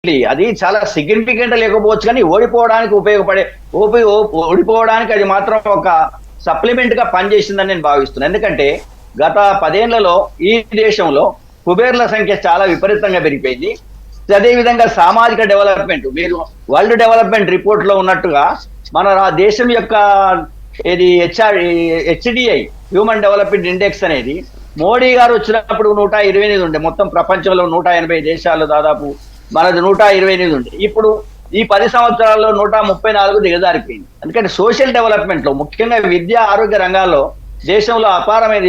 అది చాలా సిగ్నిఫికెంట్ లేకపోవచ్చు, కానీ ఓడిపోవడానికి ఓడిపోవడానికి అది మాత్రం ఒక సప్లిమెంట్ గా పనిచేసిందని నేను భావిస్తున్నాను. ఎందుకంటే గత 10 ఏళ్లలో ఈ దేశంలో కుబేర్ల సంఖ్య చాలా విపరీతంగా పెరిగిపోయింది. అదేవిధంగా సామాజిక డెవలప్మెంట్, మీరు వరల్డ్ డెవలప్మెంట్ రిపోర్ట్ లో ఉన్నట్టుగా మన దేశం యొక్క హెచ్డిఐ హ్యూమన్ డెవలప్మెంట్ ఇండెక్స్ అనేది మోడీ గారు వచ్చినప్పుడు 128 ఉండే, మొత్తం ప్రపంచంలో 180 దేశాలు దాదాపు, మనది 128 ఉండే. ఇప్పుడు ఈ 10 సంవత్సరాల్లో 134 దిగజారిపోయింది. ఎందుకంటే సోషల్ డెవలప్మెంట్ లో ముఖ్యంగా విద్య ఆరోగ్య రంగాల్లో దేశంలో అపారమైన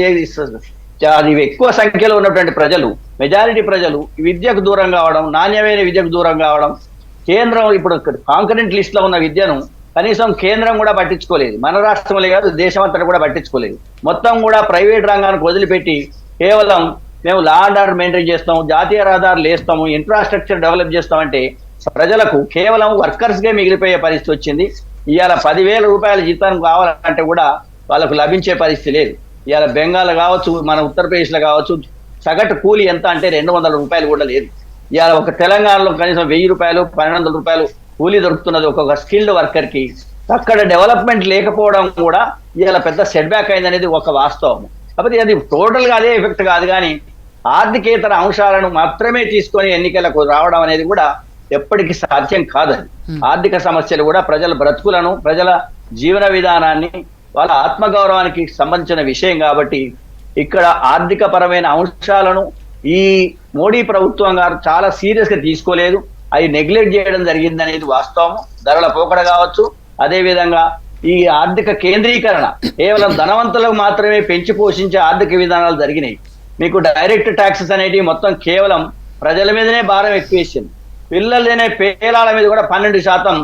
అది ఎక్కువ సంఖ్యలో ఉన్నటువంటి ప్రజలు, మెజారిటీ ప్రజలు విద్యకు దూరం కావడం, నాణ్యమైన విద్యకు దూరం కావడం, కేంద్రం ఇప్పుడు కాంకరెంట్ లిస్ట్ లో ఉన్న విద్యను కనీసం కేంద్రం కూడా పట్టించుకోలేదు. మన రాష్ట్రంలో కాదు, దేశం అంతా కూడా పట్టించుకోలేదు. మొత్తం కూడా ప్రైవేట్ రంగానికి వదిలిపెట్టి కేవలం మేము లా అండ్ ఆర్డర్ మెయింటైన్ చేస్తాము, జాతీయ రహదారులు వేస్తాము, ఇన్ఫ్రాస్ట్రక్చర్ డెవలప్ చేస్తామంటే ప్రజలకు కేవలం వర్కర్స్ గా మిగిలిపోయే పరిస్థితి వచ్చింది. ఇవాళ 10,000 రూపాయల జీతం కావాలంటే కూడా వాళ్ళకు లభించే పరిస్థితి లేదు. ఇవాళ బెంగాల్ కావచ్చు, మన ఉత్తరప్రదేశ్ లో కావచ్చు, సగటు కూలి ఎంత అంటే 200 రూపాయలు కూడా లేదు. ఇవాళ ఒక తెలంగాణలో కనీసం 1000 రూపాయలు 1200 రూపాయలు కూలీ దొరుకుతున్నది ఒక్కొక్క స్కిల్డ్ వర్కర్ కి. అక్కడ డెవలప్మెంట్ లేకపోవడం కూడా ఇవాళ పెద్ద సెట్ బ్యాక్ అయిందనేది ఒక వాస్తవం. కాబట్టి అది టోటల్ గా అదే ఎఫెక్ట్ కాదు, కానీ ఆర్థికేతర అంశాలను మాత్రమే తీసుకొని ఎన్నికలకు రావడం అనేది కూడా ఎప్పటికీ సాధ్యం కాదని. ఆర్థిక సమస్యలు కూడా ప్రజల బ్రతుకులను, ప్రజల జీవన విధానాన్ని, వాళ్ళ ఆత్మగౌరవానికి సంబంధించిన విషయం కాబట్టి ఇక్కడ ఆర్థిక పరమైన అంశాలను ఈ మోడీ ప్రభుత్వం గారు చాలా సీరియస్ గా తీసుకోలేదు. అవి నెగ్లెక్ట్ చేయడం జరిగింది అనేది వాస్తవం. ధరల పోకడ కావచ్చు, అదేవిధంగా ఈ ఆర్థిక కేంద్రీకరణ కేవలం ధనవంతులకు మాత్రమే పెంచి పోషించే ఆర్థిక విధానాలు జరిగినాయి. మీకు డైరెక్ట్ ట్యాక్సెస్ అనేటివి మొత్తం కేవలం ప్రజల మీదనే భారం ఎక్కువేసింది. పిల్లలనే పేలాల మీద కూడా 12%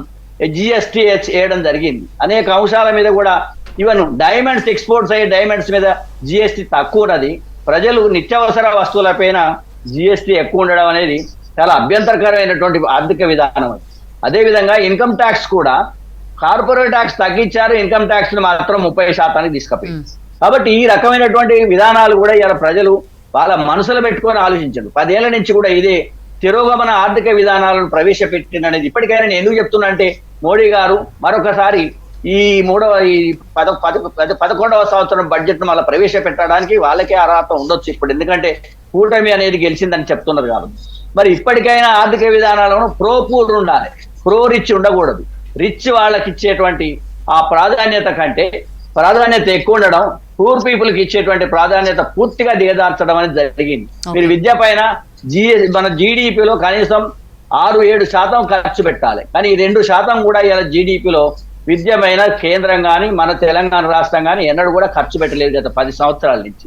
GST వేయడం జరిగింది. అనేక అంశాల మీద కూడా, ఈవెన్ డైమండ్స్ ఎక్స్పోర్ట్స్ అయ్యే డైమండ్స్ మీద GST తక్కువ ఉన్నది. ప్రజలు నిత్యావసర వస్తువుల పైన GST ఎక్కువ ఉండడం అనేది చాలా అభ్యంతరకరమైనటువంటి ఆర్థిక విధానం. అదేవిధంగా ఇన్కమ్ ట్యాక్స్ కూడా కార్పొరేట్ ట్యాక్స్ తగ్గించారు, ఇన్కమ్ ట్యాక్స్ మాత్రం 30% తీసుకుపోయింది. కాబట్టి ఈ రకమైనటువంటి విధానాలు కూడా ఇలా ప్రజలు వాళ్ళ మనసులో పెట్టుకొని ఆలోచించండి. 10 ఏళ్ల నుంచి కూడా ఇదే తిరోగమన ఆర్థిక విధానాలను ప్రవేశపెట్టిందనేది ఇప్పటికైనా నేను ఎందుకు చెప్తున్నా అంటే, మోడీ గారు మరొకసారి ఈ 11వ సంవత్సరం బడ్జెట్ ను మళ్ళీ ప్రవేశపెట్టడానికి వాళ్ళకే అర్హత ఉండొచ్చు ఇప్పుడు, ఎందుకంటే కూటమి అనేది గెలిచిందని చెప్తున్నారు కాబట్టి. మరి ఇప్పటికైనా ఆర్థిక విధానాలను ప్రో పూర్ ఉండాలి, ప్రో రిచ్ ఉండకూడదు. రిచ్ వాళ్ళకి ఇచ్చేటువంటి ఆ ప్రాధాన్యత కంటే ప్రాధాన్యత ఎక్కువ ఉండడం, పూర్ పీపుల్ కి ఇచ్చేటువంటి ప్రాధాన్యత పూర్తిగా దిగజార్చడం అనేది జరిగింది. మీరు విద్య పైన మన జీడిపిలో కనీసం 6-7% ఖర్చు పెట్టాలి, కానీ ఈ 2% కూడా ఇలా జీడిపిలో విద్య పైన కేంద్రం కానీ మన తెలంగాణ రాష్ట్రం కానీ ఎన్నడూ కూడా ఖర్చు పెట్టలేదు గత 10 సంవత్సరాల నుంచి.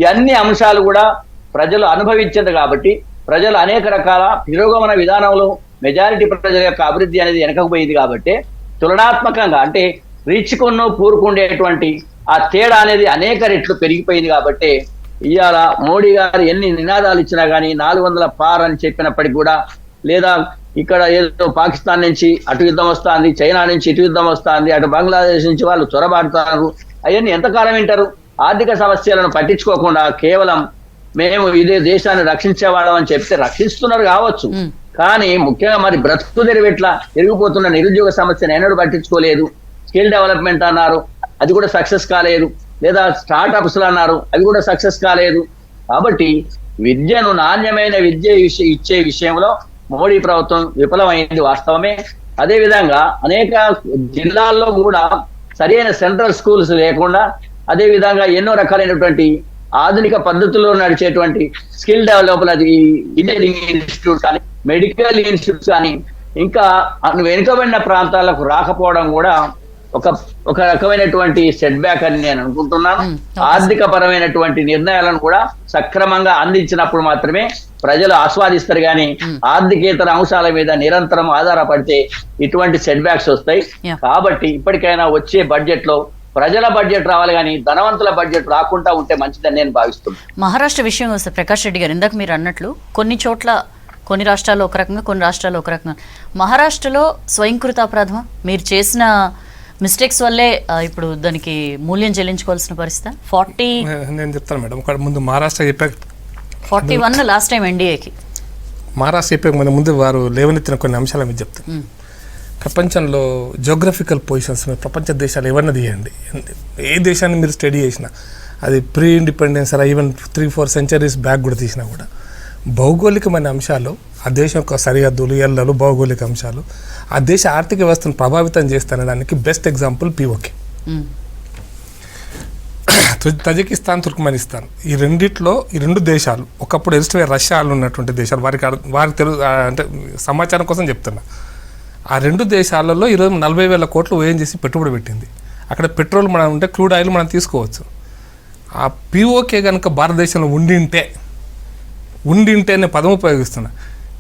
ఈ అన్ని అంశాలు కూడా ప్రజలు అనుభవించారు కాబట్టి ప్రజలు అనేక రకాల తిరోగమన విధానంలో మెజారిటీ ప్రజల యొక్క అభివృద్ధి అనేది వెనకపోయింది కాబట్టి తులనాత్మకంగా అంటే రిచ్ కొన్ను పూరుకుండేటువంటి ఆ తేడా అనేది అనేక రెట్లు పెరిగిపోయింది. కాబట్టి ఇవాళ మోడీ గారు ఎన్ని నినాదాలు ఇచ్చినా కానీ 400 పార్ అని చెప్పినప్పటికీ కూడా, లేదా ఇక్కడ ఏదో పాకిస్తాన్ నుంచి అటు యుద్ధం వస్తుంది, చైనా నుంచి ఇటు యుద్ధం వస్తుంది, అటు బంగ్లాదేశ్ నుంచి వాళ్ళు చొరబాడుతున్నారు, అవన్నీ ఎంతకాలం వింటారు? ఆర్థిక సమస్యలను పట్టించుకోకుండా కేవలం మేము ఇదే దేశాన్ని రక్షించేవాళ్ళం అని చెప్తే రక్షిస్తున్నారు కావచ్చు, కానీ ముఖ్యంగా మరి బ్రతుకు తెరువు ఎట్లా పెరిగిపోతున్న నిరుద్యోగ సమస్యను ఎన్నడూ పట్టించుకోలేదు. స్కిల్ డెవలప్మెంట్ అన్నారు, అది కూడా సక్సెస్ కాలేదు. లేదా స్టార్ట్అప్స్ అన్నారు, అవి కూడా సక్సెస్ కాలేదు. కాబట్టి విద్యను, నాణ్యమైన విద్య ఇచ్చే విషయంలో మోడీ ప్రభుత్వం విఫలమైంది వాస్తవమే. అదేవిధంగా అనేక జిల్లాల్లో కూడా సరైన సెంట్రల్ స్కూల్స్ లేకుండా, అదేవిధంగా ఎన్నో రకాలైనటువంటి ఆధునిక పద్ధతుల్లో నడిచేటువంటి స్కిల్ డెవలప్మెంట్ ఇంజనీరింగ్ ఇన్స్టిట్యూట్ కానీ, మెడికల్ ఇన్స్టిట్యూట్స్ కానీ ఇంకా వెనుకబడిన ప్రాంతాలకు రాకపోవడం కూడా ఒక రకమైనటువంటి సెట్ బ్యాక్ అని నేను అనుకుంటున్నాను. ఆర్థిక పరమైనటువంటి నిర్ణయాలను కూడా సక్రమంగా అందించినప్పుడు మాత్రమే ప్రజలు ఆస్వాదిస్తారు, కానీ ఆర్థికేతర అంశాల మీద నిరంతరం ఆధారపడితే ఇటువంటి సెట్ బ్యాక్స్ వస్తాయి. కాబట్టి ఇప్పటికైనా వచ్చే బడ్జెట్ లో ప్రజల బడ్జెట్ రావాలి, కానీ ధనవంతుల బడ్జెట్ రాకుండా ఉంటే మంచిదని నేను భావిస్తున్నాను. మహారాష్ట్ర విషయం వస్తే ప్రకాష్ రెడ్డి గారు, ఇందాక మీరు అన్నట్లు కొన్ని చోట్ల కొన్ని రాష్ట్రాల్లో ఒక రకంగా, కొన్ని రాష్ట్రాల్లో ఒక రకంగా. మహారాష్ట్రలో స్వయంకృత అపరాధమా? మీరు చేసిన మిస్టేక్స్ వల్లే ఇప్పుడు దానికి మూల్యం చెల్లించుకోవాల్సిన పరిస్థితి. 40 నేను చెప్తాను మేడం. ముందు మహారాష్ట్ర చెప్పాక 41 లాస్ట్ టైం ఎన్డీఏకి మహారాష్ట్ర చెప్పే మన ముందు వారు లేవనెత్తిన కొన్ని అంశాల మీద చెప్తాను. ప్రపంచంలో జియోగ్రఫికల్ పొజిషన్స్ ప్రపంచ దేశాలు ఎవరిని తీయండి, ఏ దేశాన్ని మీరు స్టడీ చేసినా, అది ప్రీ ఇండిపెండెన్స్ అలా ఈవెన్ 3-4 సెంచరీస్ బ్యాక్ కూడా తీసినా కూడా భౌగోళికమైన అంశాలు, ఆ దేశం యొక్క సరిహద్దులు, ఎల్లలు, భౌగోళిక అంశాలు ఆ దేశ ఆర్థిక వ్యవస్థను ప్రభావితం చేస్తానడానికి best example P O K. Tajikistan, Turkmenistan ఈ రెండిట్లో ఈ రెండు దేశాలు ఒకప్పుడు ఎరిస్ట్రే రష్యాలో ఉన్నటువంటి దేశాలు, వారికి తెలుగు అంటే సమాచారం కోసం చెప్తున్నా. ఆ రెండు దేశాలలో ఈరోజు 40,000 కోట్లు ఓఎన్జీసీ పెట్టుబడి పెట్టింది. అక్కడ పెట్రోల్ మనం ఉంటే క్రూడ్ ఆయిల్ మనం తీసుకోవచ్చు. ఆ పిఓకే కనుక భారతదేశంలో ఉండింటే అనే పదం ఉపయోగిస్తున్నా.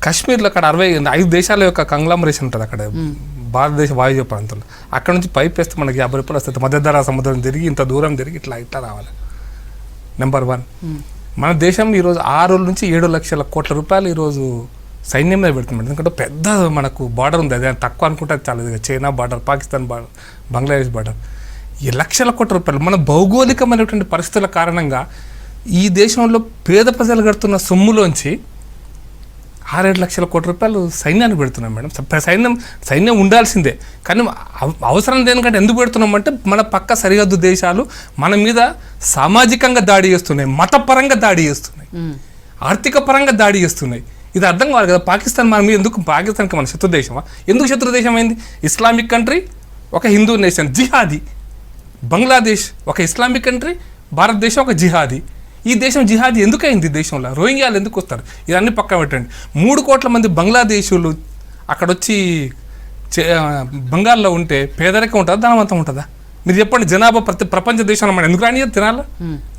కాశ్మీర్లో అక్కడ 65 దేశాల యొక్క కంగ్లామరేషన్ ఉంటుంది అక్కడ భారతదేశ వాయువ్య ప్రాంతంలో. అక్కడ నుంచి పైప్ వేస్తే మనకి 50 రూపాయలు వస్తుంది. మధ్యధరా సముద్రం తిరిగి ఇంత దూరం తిరిగి ఇట్లా రావాలి. నెంబర్ 1 మన దేశం ఈరోజు 6 నుంచి 7 లక్షల కోట్ల రూపాయలు ఈరోజు సైన్యం మీద పెడుతున్నాం. ఎందుకంటే పెద్ద మనకు బార్డర్ ఉంది, అదే తక్కువ అనుకుంటే చాలా. China border, Pakistan border, Bangladesh border, ఈ లక్షల కోట్ల రూపాయలు మన భౌగోళికమైనటువంటి పరిస్థితుల కారణంగా ఈ దేశంలో పేద ప్రజలు కడుతున్న సొమ్ములోంచి 6-7 లక్షల కోట్ల రూపాయలు సైన్యానికి పెడుతున్నాం మేడం. సైన్యం ఉండాల్సిందే, కానీ అవసరం దేనికంటే ఎందుకు పెడుతున్నామంటే మన పక్క సరిహద్దు దేశాలు మన మీద సామాజికంగా దాడి చేస్తున్నాయి, మతపరంగా దాడి చేస్తున్నాయి, ఆర్థిక పరంగా దాడి చేస్తున్నాయి. ఇది అర్థం కావాలి కదా. పాకిస్తాన్ మన మీద ఎందుకు, పాకిస్తాన్కి మన శత్రు దేశమా? ఎందుకు శత్రు దేశం అయింది? ఇస్లామిక్ కంట్రీ, ఒక హిందూ నేషన్, జిహాదీ. బంగ్లాదేశ్ ఒక ఇస్లామిక్ కంట్రీ, భారతదేశం ఒక జిహాదీ. ఈ దేశం జిహాదీ ఎందుకు అయింది? దేశంలో రోహింగ్యాలు ఎందుకు వస్తారు? ఇవన్నీ పక్క పెట్టండి. 3 కోట్ల మంది బంగ్లాదేశీయులు అక్కడ వచ్చి బంగాల్లో ఉంటే పేదరికం ఉంటుందా, ధనవంతం ఉంటుందా? మీరు చెప్పండి. జనాభా ప్రపంచ దేశంలో మనం ఎందుకు రానియదు తినాలి?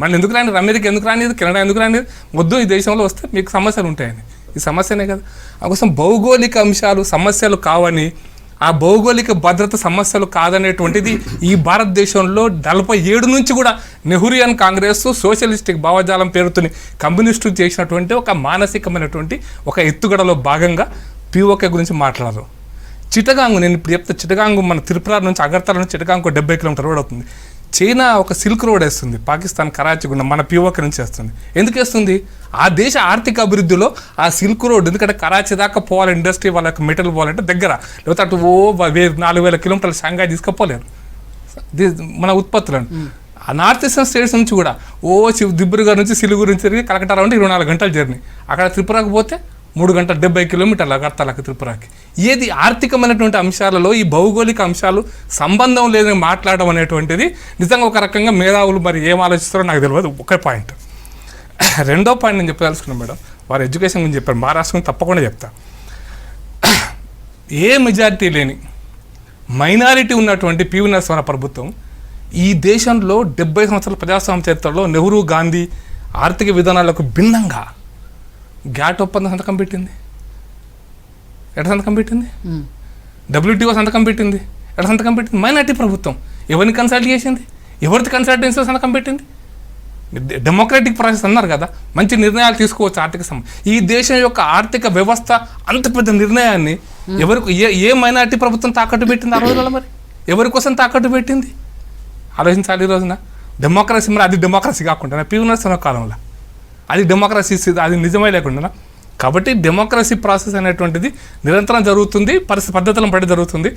మనం ఎందుకు రానియదు? అమెరికా ఎందుకు రానియదు? కెనడా ఎందుకు రానియదు? వద్దు, ఈ దేశంలో వస్తే మీకు సమస్యలు ఉంటాయని. ఈ సమస్యనే కదా. అందుకోసం భౌగోళిక అంశాలు సమస్యలు కావని, ఆ భౌగోళిక భద్రత సమస్యలు కాదనేటువంటిది ఈ భారతదేశంలో 47 నుంచి కూడా నెహ్రూయన్ కాంగ్రెస్ సోషలిస్టిక్ భావజాలం పేరుతోని కమ్యూనిస్టు చేసినటువంటి ఒక మానసికమైనటువంటి ఒక ఎత్తుగడలో భాగంగా పిఓకే గురించి మాట్లాడరు. చిటగాంగ్, నేను ఇప్పుడు చెప్తే చిటగాంగ్ మన త్రిపుర నుంచి అగర్తల నుంచి చిటగాంగ్ 70 కిలోమీటర్ రోడ్ అవుతుంది. చైనా ఒక సిల్క్ రోడ్ వేస్తుంది, పాకిస్తాన్ కరాచీ గుండా మన పిఓకే నుంచి వేస్తుంది. ఎందుకు వేస్తుంది? ఆ దేశ ఆర్థిక అభివృద్ధిలో ఆ సిల్క్ రోడ్, ఎందుకంటే కరాచీ దాకా పోవాలి, ఇండస్ట్రీ వాళ్ళ యొక్క మెటీరియల్ పోవాలంటే దగ్గర, లేకపోతే అటు 4,000 కిలోమీటర్లు షాంఘాయ్ తీసుకుపోలేరు మన ఉత్పత్తులను. ఆ నార్త్ ఈస్టర్న్ స్టేట్స్ నుంచి కూడా దిబ్రూగఢ్ నుంచి సిలిగురి నుంచి తిరిగి కలకట్టా రావంటే 24 గంటల జర్నీ. అక్కడ త్రిపురకు పోతే 3 గంటల 70 కిలోమీటర్లు అగర్తలకు త్రిపురకి. ఏది ఆర్థికమైనటువంటి అంశాలలో ఈ భౌగోళిక అంశాలు సంబంధం లేదని మాట్లాడడం అనేటువంటిది నిజంగా ఒక రకంగా మేధావులు మరి ఏం ఆలోచిస్తారో నాకు తెలియదు. ఒక పాయింట్. రెండో పాయింట్ నేను చెప్పదలుచుకున్నాను మేడం. వారు ఎడ్యుకేషన్ గురించి చెప్పారు, మహారాష్ట్ర తప్పకుండా చెప్తా. ఏ మెజారిటీ లేని మైనారిటీ ఉన్నటువంటి పివి నరసింహ ప్రభుత్వం ఈ దేశంలో 70 సంవత్సరాల ప్రజాస్వామ్య చరిత్రలో నెహ్రూ, గాంధీ ఆర్థిక విధానాలకు భిన్నంగా గ్యాట్ ఒప్పందం సంతకం పెట్టింది. ఎట్లా సంతకం పెట్టింది? WTO సంతకం పెట్టింది. ఎట్లా సంతకం పెట్టింది? మైనారిటీ ప్రభుత్వం. ఎవరిని కన్సల్ట్ చేసింది? ఎవరిది కన్సల్టెన్సీలో సంతకం పెట్టింది? డెమోక్రటిక్ ప్రాసెస్ అన్నారు కదా, మంచి నిర్ణయాలు తీసుకోవచ్చు ఆర్థిక ఈ దేశం యొక్క ఆర్థిక వ్యవస్థ అంత పెద్ద నిర్ణయాన్ని ఎవరికి ఏ మైనారిటీ ప్రభుత్వం తాకట్టు పెట్టింది ఆ రోజులలో? మరి ఎవరి కోసం తాకట్టు పెట్టింది ఆలోచించాలి. ఈ రోజున డెమోక్రసీ, మరి అది డెమోక్రసీ కాకుండా పివి నరసింహ కాలంలో అది డెమోక్రసీ, అది నిజమే లేకుండా. కాబట్టి డెమోక్రసీ ప్రాసెస్ అనేటువంటిది నిరంతరం జరుగుతుంది, పద్ధతులను బట్టి జరుగుతుంది.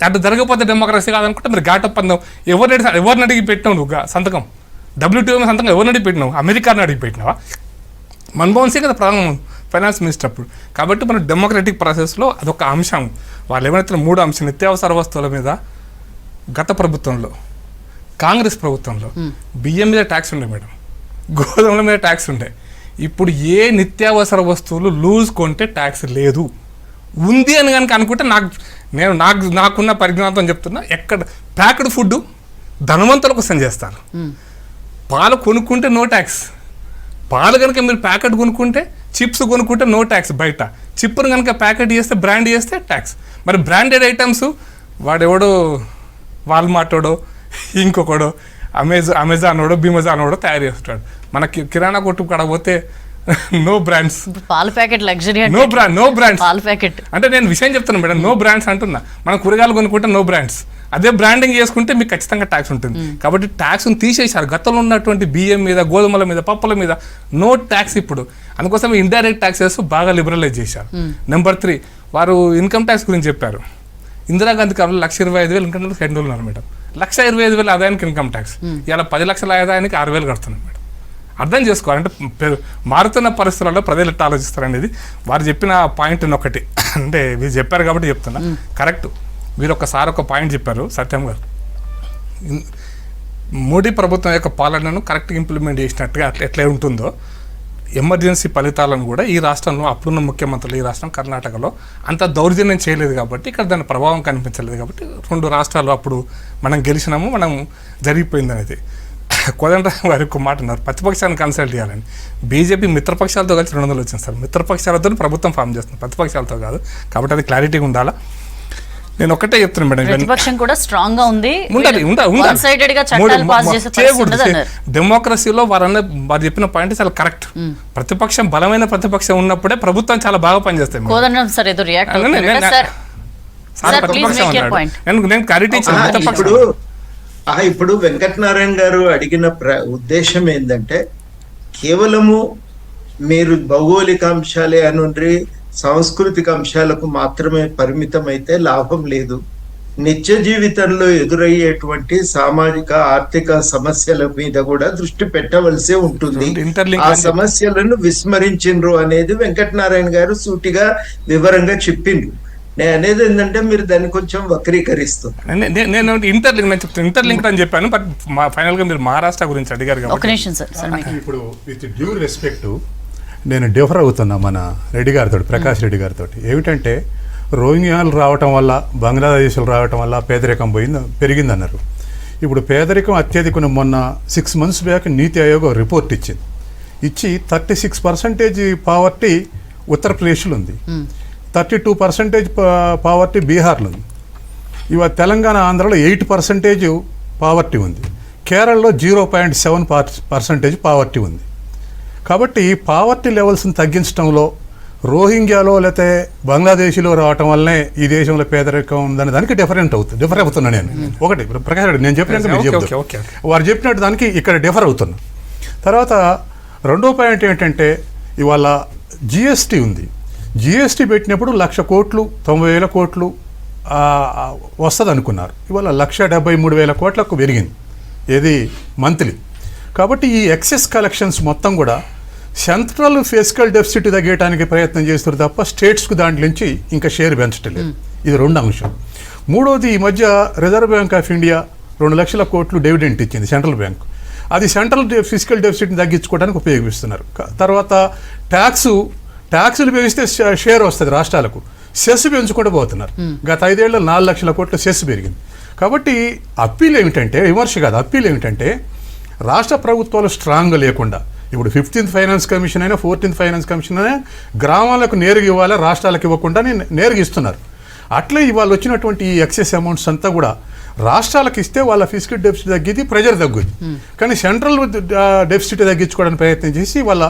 అటు జరగకపోతే డెమోక్రసీ కాదనుకుంటే మరి ఘాట్ ఒప్పందం ఎవరిని అడిగి పెట్టినావు నువ్వు సంతకం? WTO సంతకం ఎవరిని అడిగి పెట్టినావు? అమెరికాని అడిగి పెట్టినావా? మన్మోహన్ సింగ్ కదా ప్రధాన ఫైనాన్స్ మినిస్టర్ అప్పుడు. కాబట్టి మన డెమోక్రటిక్ ప్రాసెస్లో అదొక అంశం. వాళ్ళు ఏమైనా 3 అంశం నిత్యావసర వస్తువుల మీద గత ప్రభుత్వంలో, కాంగ్రెస్ ప్రభుత్వంలో బియ్యం మీద ట్యాక్స్ ఉండే మేడం, గోధుమల మీద ట్యాక్స్ ఉండే. ఇప్పుడు ఏ నిత్యావసర వస్తువులు లూజ్ కొంటే ట్యాక్స్ లేదు. ఉంది అని కనుక అనుకుంటే నాకున్న పరిజ్ఞానంతో చెప్తున్నా, ఎక్కడ ప్యాక్డ్ ఫుడ్ ధనవంతుల కోసం చేస్తారు. పాలు కొనుక్కుంటే నో ట్యాక్స్. పాలు కనుక మీరు ప్యాకెట్ కొనుక్కుంటే, చిప్స్ కొనుక్కుంటే నో ట్యాక్స్. బయట చిప్ను కనుక ప్యాకెట్ చేస్తే, బ్రాండ్ చేస్తే ట్యాక్స్. మరి బ్రాండెడ్ ఐటమ్స్ వాడెవడో వాల్మార్టోడో ఇంకొకడో అమెజానోడో బిమజానోడో తయారు చేస్తాడు. మనకి కిరాణా కొట్టు కడపోతే నో బ్రాండ్స్. పాల ప్యాకెట్ లగ్జరీ, నో బ్రాండ్స్. పాల ప్యాకెట్ అంటే నేను విషయం చెప్తున్నాను మేడం, నో బ్రాండ్స్ అంటున్నా. మనం కూరగాయలు కొనుక్కుంటే నో బ్రాండ్స్. అదే బ్రాండింగ్ చేసుకుంటే మీకు ఖచ్చితంగా ట్యాక్స్ ఉంటుంది. కాబట్టి ట్యాక్స్ను తీసేశారు. గతంలో ఉన్నటువంటి బియ్యం మీద, గోధుమల మీద, పప్పుల మీద నో ట్యాక్స్ ఇప్పుడు. అందుకోసం ఇండైరెక్ట్ ట్యాక్సెస్ బాగా లిబరలైజ్ చేశారు. నెంబర్ 3, వారు ఇన్కమ్ ట్యాక్స్ గురించి చెప్పారు. ఇందిరాగాంధీ కాలంలో 1,25,000 ఇన్కమ్ ట్యాక్స్ హెడ్ ఉన్నారు మేడం. 1,25,000 ఆదాయానికి ఇన్కమ్ ట్యాక్స్, ఇలా 10 లక్షల ఆదాయానికి 6,000 కడుతున్నాం మేడం. అర్థం చేసుకోవాలంటే మారుతున్న పరిస్థితులలో ప్రజలు ఎట్లా ఆలోచిస్తారు అనేది వారు చెప్పిన పాయింట్ ఒకటి. అంటే మీరు చెప్పారు కాబట్టి చెప్తున్నా, కరెక్ట్. మీరు ఒకసారి ఒక పాయింట్ చెప్పారు సత్యం గారు, మోడీ ప్రభుత్వం యొక్క పాలనను కరెక్ట్గా ఇంప్లిమెంట్ చేసినట్టుగా ఎట్లా ఉంటుందో ఎమర్జెన్సీ ఫలితాలను కూడా ఈ రాష్ట్రంలో అప్పుడున్న ముఖ్యమంత్రులు, ఈ రాష్ట్రం కర్ణాటకలో అంత దౌర్జన్యం చేయలేదు కాబట్టి ఇక్కడ దాని ప్రభావం కనిపించలేదు కాబట్టి 2 రాష్ట్రాలు అప్పుడు మనం గెలిచినాము, మనం జరిగిపోయింది అనేది. కోదండరాం గారు ఒక మాట అన్నారు, ప్రతిపక్షాన్ని కన్సల్ట్ చేయాలని. బీజేపీ మిత్రపక్షాలతో కలిసి 200 వచ్చింది సార్. మిత్రపక్షాలతో ప్రభుత్వం ఫామ్ చేస్తుంది, ప్రతిపక్షాలతో కాదు. కాబట్టి అది క్లారిటీగా ఉండాలా. నేను ఒకటే చెప్తున్నాను మేడం, ప్రతిపక్షం కూడా స్ట్రాంగ్ గా ఉంది, ఉండాలి. వన్ సైడెడ్ గా చట్టాలు పాస్ చేసే పరిస్థితి ఉండదు అన్నారు. డెమోక్రసీలో వారు చెప్పిన పాయింట్ చాలా కరెక్ట్. ప్రతిపక్షం, బలమైన ప్రతిపక్షం ఉన్నప్పుడే ప్రభుత్వం చాలా బాగా పనిచేస్తాయి. కోదండరాం సార్ ఏదో రియాక్ట్ అవుతున్నారు సార్. సార్ ప్రతిపక్షం అన్నాడు, నేను క్లారిటీ ఇచ్చాను. ఇప్పుడు వెంకటనారాయణ గారు అడిగిన ఉద్దేశం ఏంటంటే, కేవలము మీరు భౌగోళిక అంశాలే అనుండ్రి సాంస్కృతిక అంశాలకు మాత్రమే పరిమితం అయితే లాభం లేదు. నిత్య జీవితంలో ఎదురయ్యేటువంటి సామాజిక ఆర్థిక సమస్యల మీద కూడా దృష్టి పెట్టవలసి ఉంటుంది. ఆ సమస్యలను విస్మరించిండ్రు అనేది వెంకటనారాయణ గారు సూటిగా వివరంగా చెప్పిండ్రు. నేను అనేది ఏంటంటే మీరు దాన్ని కొంచెం వక్రీకరిస్తారు. నేను ఇంటర్లింక్ అని చెప్పాను, బట్ ఫైనల్ గా మీరు మహారాష్ట్ర గురించి అడిగారు కాబట్టి ఇప్పుడు విత్ డ్యూ రెస్పెక్ట్ నేను డిఫర్ అవుతున్నా మన రెడ్డి గారితో, ప్రకాష్ రెడ్డి గారితో. ఏమిటంటే రోహింగ్యాలు రావటం వల్ల, బంగ్లాదేశ్లు రావటం వల్ల పేదరికం పెరిగిందన్నారు. ఇప్పుడు పేదరికం అత్యధికం మొన్న 6 months బ్యాక్ నీతి ఆయోగ్ రిపోర్ట్ ఇచ్చి 36% పావర్టీ ఉత్తరప్రదేశ్లో ఉంది, 32% పావర్టీ బీహార్లో ఉంది. ఇవాళ తెలంగాణ, ఆంధ్రలో 8% పావర్టీ ఉంది. కేరళలో 0.7% పావర్టీ ఉంది. కాబట్టి పావర్టీ లెవెల్స్ని తగ్గించడంలో రోహింగ్యాలో లేకపోతే బంగ్లాదేశీలో రావటం వల్లనే ఈ దేశంలో పేదరికం ఉందనే దానికి డిఫర్ అవుతున్నా నేను. ఒకటి ప్రకాష్ రెడ్డి నేను చెప్పినట్టు మీరు చెప్తాను, వారు చెప్పినట్టు దానికి ఇక్కడ డిఫర్ అవుతున్నా. తర్వాత రెండో పాయింట్ ఏంటంటే, ఇవాళ జిఎస్టీ ఉంది. జిఎస్టీ పెట్టినప్పుడు 1,00,000 కోట్లు 90,000 కోట్లు వస్తుంది అనుకున్నారు. ఇవాళ 1,73,000 కోట్లకు పెరిగింది, ఏది మంత్లీ. కాబట్టి ఈ ఎక్సెస్ కలెక్షన్స్ మొత్తం కూడా సెంట్రల్ ఫిస్కల్ డెఫిసిట్ తగ్గడానికి ప్రయత్నం చేస్తారు తప్ప స్టేట్స్కు దాంట్లో నుంచి ఇంకా షేర్ పెంచట్లేదు. ఇది 2 అంశం. మూడోది, ఈ మధ్య రిజర్వ్ బ్యాంక్ ఆఫ్ ఇండియా 2,00,000 కోట్లు డివిడెంట్ ఇచ్చింది సెంట్రల్ బ్యాంక్. అది సెంట్రల్ ఫిస్కల్ డెఫిసిట్ని తగ్గించుకోవడానికి ఉపయోగిస్తున్నారు. తర్వాత ట్యాక్సులు పెంచితే షేర్ వస్తుంది రాష్ట్రాలకు, సెస్ పెంచుకుంటూ పోతున్నారు. గత 5 ఏళ్ళలో 4,00,000 కోట్ల సెస్ పెరిగింది. కాబట్టి అప్పీల్ ఏమిటంటే, విమర్శ కాదు, అప్పీల్ ఏమిటంటే రాష్ట్ర ప్రభుత్వాలు స్ట్రాంగ్గా లేకుండా, ఇప్పుడు 15th ఫైనాన్స్ కమిషన్ అయినా 14th ఫైనాన్స్ కమిషన్ అయినా గ్రామాలకు నేరుగా ఇవ్వాలి, రాష్ట్రాలకు ఇవ్వకుండా నేరుగా ఇస్తున్నారు. అట్లే ఇవాళ వచ్చినటువంటి ఈ ఎక్సెస్ అమౌంట్స్ అంతా కూడా రాష్ట్రాలకు ఇస్తే వాళ్ళ ఫిస్కల్ డెఫిసిట్ తగ్గిద్ది, ప్రెజర్ తగ్గుద్ది. కానీ సెంట్రల్ డెఫిసిట్ తగ్గించుకోవడానికి ప్రయత్నం చేసి వాళ్ళ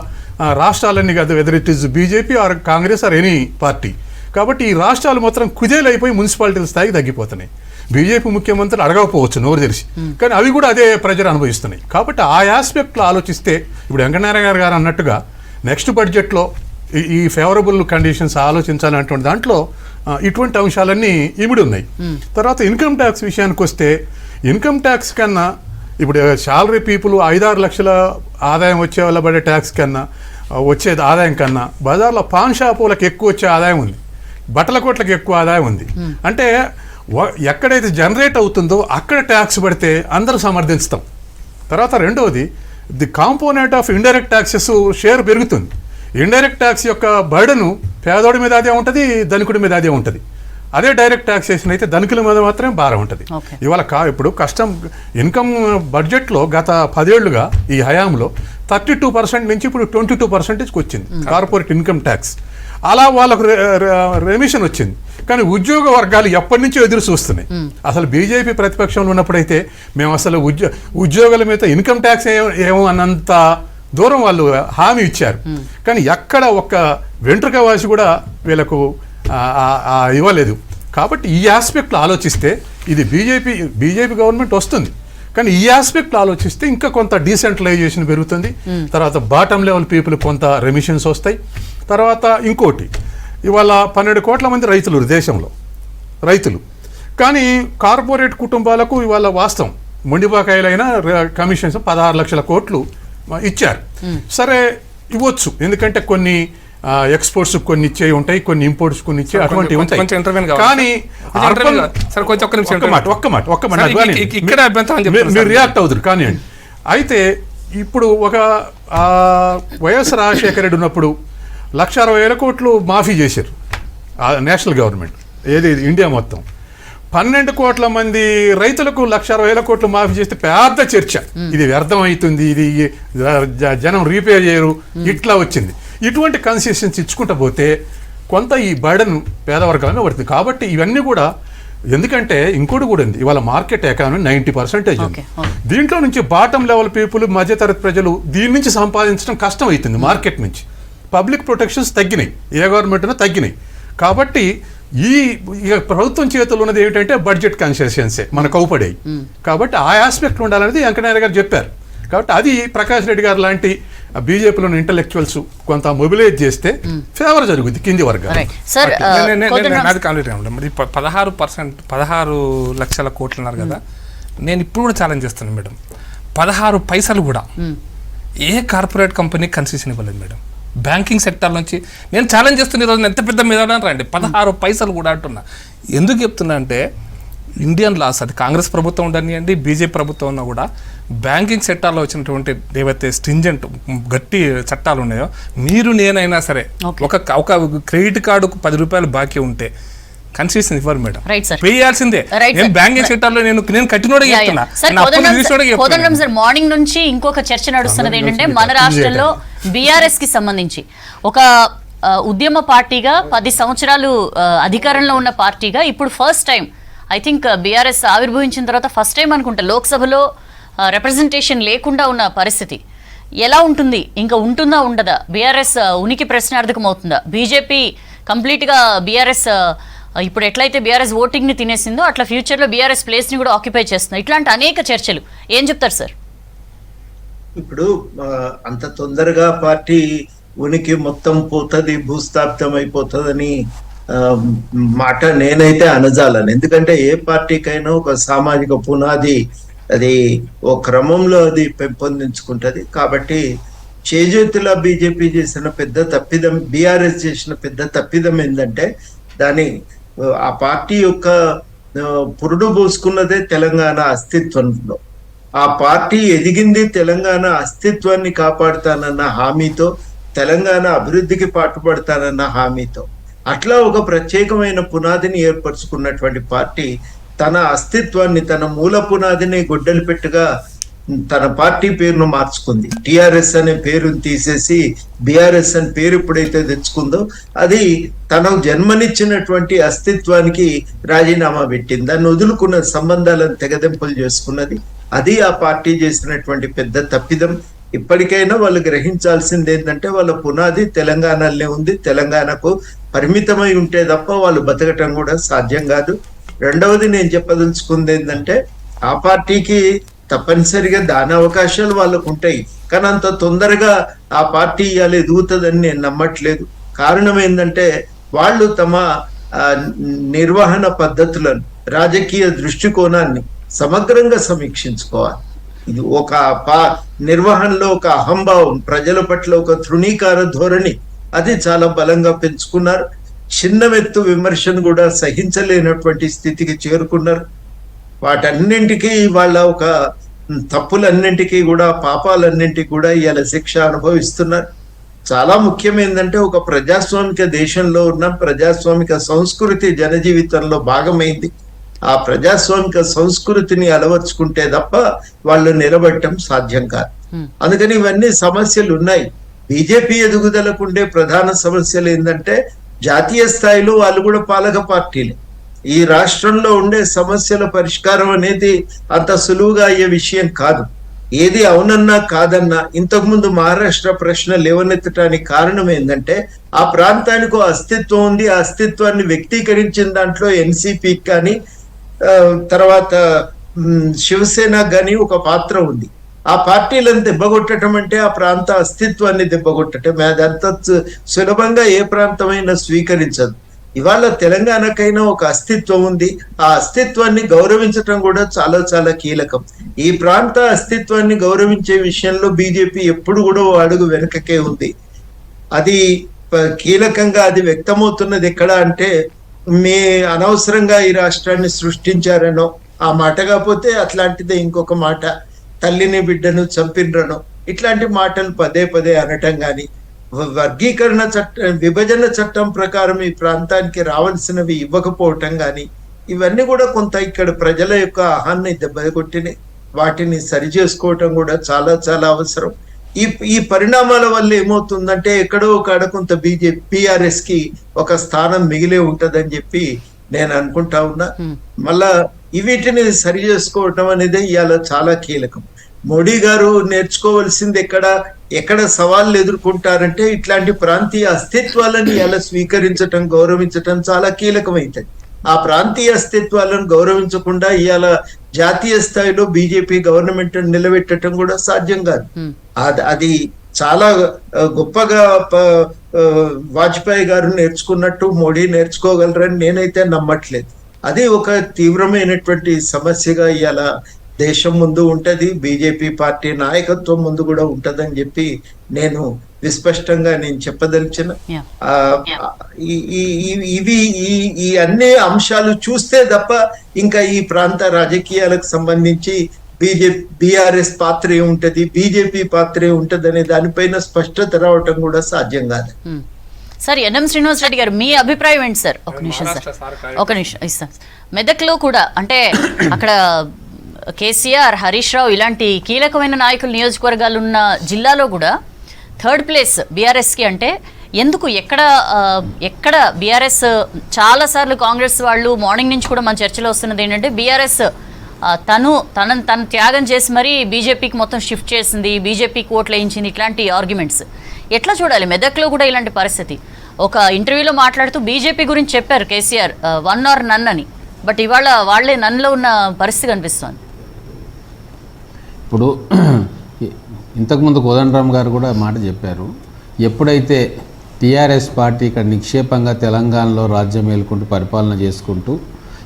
రాష్ట్రాలన్నీ కాదు, whether it is BJP or Congress or any party. కాబట్టి ఈ రాష్ట్రాలు మాత్రం కుదేలైపోయి మున్సిపాలిటీల స్థాయికి తగ్గిపోతున్నాయి. బీజేపీ ముఖ్యమంత్రులు అడగకపోవచ్చు నోరు తెరిచి, కానీ అవి కూడా అదే ప్రెజర్ అనుభవిస్తున్నాయి. కాబట్టి ఆ ఆస్పెక్ట్లో ఆలోచిస్తే ఇప్పుడు వెంకటనారాయణ గారు అన్నట్టుగా నెక్స్ట్ బడ్జెట్లో ఈ ఫేవరబుల్ కండిషన్స్ ఆలోచించాలన్నటువంటి దాంట్లో ఇటువంటి అంశాలన్నీ ఇమిడి ఉన్నాయి. తర్వాత ఇన్కమ్ ట్యాక్స్ విషయానికి వస్తే, ఇన్కమ్ ట్యాక్స్ కన్నా ఇప్పుడు శాలరీ పీపుల్ 5-6 లక్షల ఆదాయం వచ్చే వాళ్ళ పడే ట్యాక్స్ కన్నా వచ్చే ఆదాయం కన్నా బజార్లో పాన్ షాపులకు ఎక్కువ వచ్చే ఆదాయం ఉంది, బట్టల కొట్లకు ఎక్కువ ఆదాయం ఉంది. అంటే ఎక్కడైతే జనరేట్ అవుతుందో అక్కడ ట్యాక్స్ పడితే అందరూ సమర్థిస్తాం. తర్వాత రెండవది, the component of indirect taxes share పెరుగుతుంది. ఇండైరెక్ట్ ట్యాక్స్ యొక్క బర్డను పేదోడి మీద అదే ఉంటుంది, ధనికుడి మీద అదే ఉంటుంది. అదే డైరెక్ట్ ట్యాక్సేషన్ అయితే ధనికుల మీద మాత్రమే భారం ఉంటుంది. ఇవాళ ఇప్పుడు ఇన్కమ్ బడ్జెట్లో గత 10 ఏళ్లుగా ఈ హయాంలో 32% నుంచి ఇప్పుడు 22%కి వచ్చింది కార్పొరేట్ ఇన్కమ్ ట్యాక్స్. అలా వాళ్ళకు రెమిషన్ వచ్చింది. కానీ ఉద్యోగ వర్గాలు ఎప్పటి నుంచో ఎదురు చూస్తున్నాయి. అసలు బీజేపీ ప్రతిపక్షంలో ఉన్నప్పుడైతే మేము అసలు ఉద్యోగుల మీద ఇన్కమ్ ట్యాక్స్ ఏమో అన్నంత దూరం వాళ్ళు హామీ ఇచ్చారు. కానీ ఎక్కడ ఒక్క వెంట్రుక వాసి కూడా వీళ్ళకు ఇవ్వలేదు. కాబట్టి ఈ ఆస్పెక్ట్లో ఆలోచిస్తే ఇది బీజేపీ గవర్నమెంట్ వస్తుంది, కానీ ఈ ఆస్పెక్ట్ ఆలోచిస్తే ఇంకా కొంత డీసెంట్రలైజేషన్ పెరుగుతుంది. తర్వాత బాటమ్ లెవెల్ పీపుల్ కొంత రెమిషన్స్ వస్తాయి. తర్వాత ఇంకోటి, ఇవాళ 12 కోట్ల మంది రైతులు దేశంలో రైతులు, కానీ కార్పొరేట్ కుటుంబాలకు ఇవాళ వాస్తవం మొండిపాకాయలైన కమిషన్స్ 16 లక్షల కోట్లు ఇచ్చారు. సరే ఇవ్వచ్చు, ఎందుకంటే కొన్ని ఎక్స్పోర్ట్స్ కొన్ని ఇచ్చే ఉంటాయి, కొన్ని ఇంపోర్ట్స్ కొన్ని ఇచ్చే అటువంటివి ఉంటాయి. కానీ మీరు రియాక్ట్ అవుతారు కానివ్వండి. అయితే ఇప్పుడు ఒక వైఎస్ రాజశేఖర రెడ్డి ఉన్నప్పుడు 1,60,000 కోట్లు మాఫీ చేశారు నేషనల్ గవర్నమెంట్, ఏది ఇండియా మొత్తం. 12 కోట్ల మంది రైతులకు 1,60,000 కోట్లు మాఫీ చేస్తే పెద్ద చర్చ, ఇది వ్యర్థం అవుతుంది, ఇది జనం రీపేర్ చేయరు, ఇట్లా వచ్చింది. ఇటువంటి కన్సెషన్స్ ఇచ్చుకుంటూ పోతే కొంత ఈ బర్డన్ పేదవర్గాలను పడుతుంది. కాబట్టి ఇవన్నీ కూడా, ఎందుకంటే ఇంకోటి కూడా ఉంది, ఇవాళ మార్కెట్ ఎకానమీ 90% ఉంది. దీంట్లో నుంచి బాటమ్ లెవెల్ పీపుల్, మధ్యతరగతి ప్రజలు దీని నుంచి సంపాదించడం కష్టం అవుతుంది. మార్కెట్ నుంచి పబ్లిక్ ప్రొటెక్షన్స్ తగ్గినాయి, ఏ గవర్నమెంట్ అయినా తగ్గినాయి. కాబట్టి ఇక ప్రభుత్వం చేతుల్లో ఉన్నది ఏమిటంటే బడ్జెట్ కన్సెషన్సే మనకు అవుపడాయి. కాబట్టి ఆ ఆస్పెక్ట్ ఉండాలనేది వెంకయ్యనాయుడు గారు చెప్పారు. కాబట్టి అది ప్రకాష్ రెడ్డి గారు లాంటి బీజేపీలోని ఇంటలెక్చువల్స్ కొంత మొబిలైజ్ చేస్తే ఫేవర్ జరుగుద్ది కింది వర్గాలు. 16 లక్షల కోట్లు అన్నారు కదా, నేను ఇప్పుడు కూడా ఛాలెంజ్ చేస్తాను మేడం, 16 పైసలు కూడా ఏ కార్పొరేట్ కంపెనీ కన్సెషన్ ఇవ్వలేదు మేడం. బ్యాంకింగ్ సెక్టర్ నుంచి నేను ఛాలెంజ్ చేస్తున్న ఈరోజు ఎంత పెద్ద మీద రండి, 16 పైసలు కూడా అంటున్నా. ఎందుకు చెప్తున్నా అంటే ఇండియన్ లాస్, అది కాంగ్రెస్ ప్రభుత్వం ఉండనివ్వండి, బీజేపీ ప్రభుత్వం ఉన్నా కూడా బ్యాంకింగ్ సెక్టార్లో వచ్చినటువంటి ఏవైతే స్ట్రింజెంట్ గట్టి చట్టాలు ఉన్నాయో, మీరు నేనైనా సరే ఒక క్రెడిట్ కార్డుకు 10 రూపాయలు బాకీ ఉంటే కన్సెషన్ ఇవ్వరు మేడం, వేయాల్సిందే. నేను బ్యాంకింగ్ సెక్టార్లో నేను కట్టినోడే చెప్తున్నా. మార్నింగ్ నుంచి ఇంకొక చర్చ నడుస్తున్నది ఏంటంటే, మన రాష్ట్రంలో బీఆర్ఎస్ కి సంబంధించి ఒక ఉద్యమ పార్టీగా 10 సంవత్సరాలు అధికారంలో ఉన్న పార్టీగా ఇప్పుడు first time, I think BRS ఆవిర్భవించిన తర్వాత ఫస్ట్ టైం అనుకుంటా లోక్సభలో రిప్రజెంటేషన్ లేకుండా ఉన్న పరిస్థితి. ఎలా ఉంటుంది, ఇంకా ఉంటుందా ఉండదా? బీఆర్ఎస్ ఉనికి ప్రశ్నార్థకం అవుతుందా? బీజేపీ కంప్లీట్గా బీఆర్ఎస్ ఇప్పుడు ఎట్లయితే బీఆర్ఎస్ ఓటింగ్ని తినేసిందో అట్లా ఫ్యూచర్లో బీఆర్ఎస్ ప్లేస్ని కూడా ఆక్యుపై చేస్తుంది. ఇట్లాంటి అనేక చర్చలు ఏం చెప్తారు సార్? ఇప్పుడు అంత తొందరగా పార్టీ ఉనికి మొత్తం పోతుంది, భూస్థాపితం అయిపోతుందని మాట నేనైతే అనజాలను. ఎందుకంటే ఏ పార్టీకైనా ఒక సామాజిక పునాది, అది ఓ క్రమంలో అది పెంపొందించుకుంటది. కాబట్టి చేజేతుల బీజేపీ చేసిన పెద్ద తప్పిదం, బీఆర్ఎస్ చేసిన పెద్ద తప్పిదం ఏంటంటే ఆ పార్టీ యొక్క పురుడు పోసుకున్నదే తెలంగాణ అస్తిత్వంలో. ఆ పార్టీ ఎదిగింది తెలంగాణ అస్తిత్వాన్ని కాపాడుతానన్న హామీతో, తెలంగాణ అభివృద్ధికి పాటుపడతానన్న హామీతో. అట్లా ఒక ప్రత్యేకమైన పునాదిని ఏర్పరచుకున్నటువంటి పార్టీ తన అస్తిత్వాన్ని, తన మూల పునాదిని గొడ్డలి పెట్టుగా తన పార్టీ పేరును మార్చుకుంది. టిఆర్ఎస్ అనే పేరును తీసేసి బిఆర్ఎస్ అనే పేరు ఎప్పుడైతే తెచ్చుకుందో అది తనకు జన్మనిచ్చినటువంటి అస్తిత్వానికి రాజీనామా పెట్టింది. దాన్ని వదులుకున్న సంబంధాలను తెగదెంపులు చేసుకున్నది. అది ఆ పార్టీ చేసినటువంటి పెద్ద తప్పిదం. ఇప్పటికైనా వాళ్ళు గ్రహించాల్సింది ఏంటంటే వాళ్ళ పునాది తెలంగాణలోనే ఉంది. తెలంగాణకు పరిమితమై ఉంటే తప్ప వాళ్ళు బతకటం కూడా సాధ్యం కాదు. రెండవది నేను చెప్పదలుచుకుంది ఏంటంటే ఆ పార్టీకి తప్పనిసరిగా దాని అవకాశాలు వాళ్ళకు ఉంటాయి, కానీ అంత తొందరగా ఆ పార్టీ ఇవాళ ఎదుగుతుందని నేను నమ్మట్లేదు. కారణం ఏంటంటే వాళ్ళు తమ నిర్వహణ పద్ధతులను, రాజకీయ దృష్టికోణాన్ని సమగ్రంగా సమీక్షించుకోవాలి. ఇది ఒక నిర్వహణలో ఒక అహంభావం, ప్రజల పట్ల ఒక తృణీకార ధోరణి అది చాలా బలంగా పెంచుకున్నారు. చిన్నమెత్తు విమర్శను కూడా సహించలేనటువంటి స్థితికి చేరుకున్నారు. వాటన్నింటికీ వాళ్ళ ఒక తప్పులన్నింటికీ కూడా, పాపాలన్నింటికి కూడా ఇవాళ శిక్ష అనుభవిస్తున్నారు. చాలా ముఖ్యం ఏంటంటే ఒక ప్రజాస్వామిక దేశంలో ఉన్న ప్రజాస్వామిక సంస్కృతి జనజీవితంలో భాగమైంది. ఆ ప్రజాస్వామిక సంస్కృతిని అలవర్చుకుంటే తప్ప వాళ్ళు నిలబడటం సాధ్యం కాదు. అందుకని ఇవన్నీ సమస్యలు ఉన్నాయి. బీజేపీ ఎదుగుదలకు ఉండే ప్రధాన సమస్యలు ఏంటంటే జాతీయ స్థాయిలో వాళ్ళు కూడా పాలక పార్టీలే. ఈ రాష్ట్రంలో ఉండే సమస్యల పరిష్కారం అనేది అంత సులువుగా అయ్యే విషయం కాదు. ఏది అవునన్నా కాదన్నా ఇంతకుముందు మహారాష్ట్ర ప్రశ్న లేవనెత్తడానికి కారణం ఏంటంటే ఆ ప్రాంతానికి అస్తిత్వం ఉంది. ఆ అస్తిత్వాన్ని వ్యక్తీకరించిన దాంట్లో ఎన్సీపీకి కానీ తర్వాత శివసేన కానీ ఒక పాత్ర ఉంది. ఆ పార్టీలను దెబ్బగొట్టడం అంటే ఆ ప్రాంత అస్తిత్వాన్ని దెబ్బగొట్టడం. అది అంత సులభంగా ఏ ప్రాంతమైనా స్వీకరించదు. ఇవాళ తెలంగాణకైనా ఒక అస్తిత్వం ఉంది. ఆ అస్తిత్వాన్ని గౌరవించటం కూడా చాలా చాలా కీలకం. ఈ ప్రాంత అస్తిత్వాన్ని గౌరవించే విషయంలో బీజేపీ ఎప్పుడు కూడా ఓ అడుగు వెనుకకే ఉంది. అది కీలకంగా అది వ్యక్తమవుతున్నది ఎక్కడ అంటే, మీ అనవసరంగా ఈ రాష్ట్రాన్ని సృష్టించారనో ఆ మాట, కాకపోతే అట్లాంటిదే ఇంకొక మాట, తల్లిని బిడ్డను చంపినరనో ఇట్లాంటి మాటలు పదే పదే అనటం కానీ, వర్గీకరణ చట్టం విభజన చట్టం ప్రకారం ఈ ప్రాంతానికి రావాల్సినవి ఇవ్వకపోవటం కానీ, ఇవన్నీ కూడా కొంత ఇక్కడ ప్రజల యొక్క ఆహాన్ని దెబ్బకొట్టినాయి. వాటిని సరి చేసుకోవటం కూడా చాలా చాలా అవసరం. ఈ పరిణామాల వల్ల ఏమవుతుందంటే ఎక్కడో ఒక కొంత BRS కి ఒక స్థానం మిగిలే ఉంటదని చెప్పి నేను అనుకుంటా ఉన్నా. మళ్ళా వీటిని సరి చేసుకోవటం అనేది ఇవాళ చాలా కీలకం. మోడీ గారు నేర్చుకోవాల్సింది ఎక్కడ సవాళ్ళు ఎదుర్కొంటారంటే ఇట్లాంటి ప్రాంతీయ అస్తిత్వాలను ఇలా స్వీకరించటం, గౌరవించటం చాలా కీలకమైంది. ఆ ప్రాంతీయ అస్తిత్వాలను గౌరవించకుండా ఇవాళ జాతీయ స్థాయిలో బీజేపీ గవర్నమెంట్ నిలబెట్టడం కూడా సాధ్యం కాదు. అది చాలా గొప్పగా వాజ్పేయి గారు నేర్చుకున్నట్టు మోడీ నేర్చుకోగలరని నేనైతే నమ్మట్లేదు. అది ఒక తీవ్రమైనటువంటి సమస్యగా ఇవాళ దేశం ముందు ఉంటది, బీజేపీ పార్టీ నాయకత్వం ముందు కూడా ఉంటదని చెప్పి నేను విస్పష్టంగా చెప్పదలిచిన. ఈ అన్ని అంశాలు చూస్తే తప్ప ఇంకా ఈ ప్రాంత రాజకీయాలకు సంబంధించి BRS పాత్ర ఏముంటది, బీజేపీ పాత్ర ఏముంటది అనే దానిపైన స్పష్టత రావటం కూడా సాధ్యం కాదు. సార్, ఎన్ఎం శ్రీనివాస్ రెడ్డి గారు, మీ అభిప్రాయం ఏంటి సార్? ఒక నిమిషం ఇస్తాం. మెదక్లో కూడా అంటే అక్కడ కేసీఆర్, హరీష్ రావు ఇలాంటి కీలకమైన నాయకులు నియోజకవర్గాలు ఉన్న జిల్లాలో కూడా 3rd ప్లేస్ బీఆర్ఎస్కి. అంటే ఎందుకు ఎక్కడ బీఆర్ఎస్ చాలాసార్లు కాంగ్రెస్ వాళ్ళు మార్నింగ్ నుంచి కూడా మన చర్చలో వస్తున్నది ఏంటంటే బీఆర్ఎస్ తను త్యాగం చేసి మరీ బీజేపీకి మొత్తం షిఫ్ట్ చేసింది, బీజేపీకి ఓట్లు వేయించింది, ఇట్లాంటి ఆర్గ్యుమెంట్స్ ఎట్లా చూడాలి? మెదక్లో కూడా ఇలాంటి పరిస్థితి. ఒక ఇంటర్వ్యూలో మాట్లాడుతూ బీజేపీ గురించి చెప్పారు కేసీఆర్ 1 or none అని, బట్ ఇవాళ వాళ్లే నన్లో ఉన్న పరిస్థితి కనిపిస్తోంది. ఇప్పుడు ఇంతకుముందు కోదండరామ్ గారు కూడా మాట చెప్పారు, ఎప్పుడైతే టీఆర్ఎస్ పార్టీ ఇక్కడ నిక్షేపంగా తెలంగాణలో రాజ్యం ఏలుకుంటూ పరిపాలన చేసుకుంటూ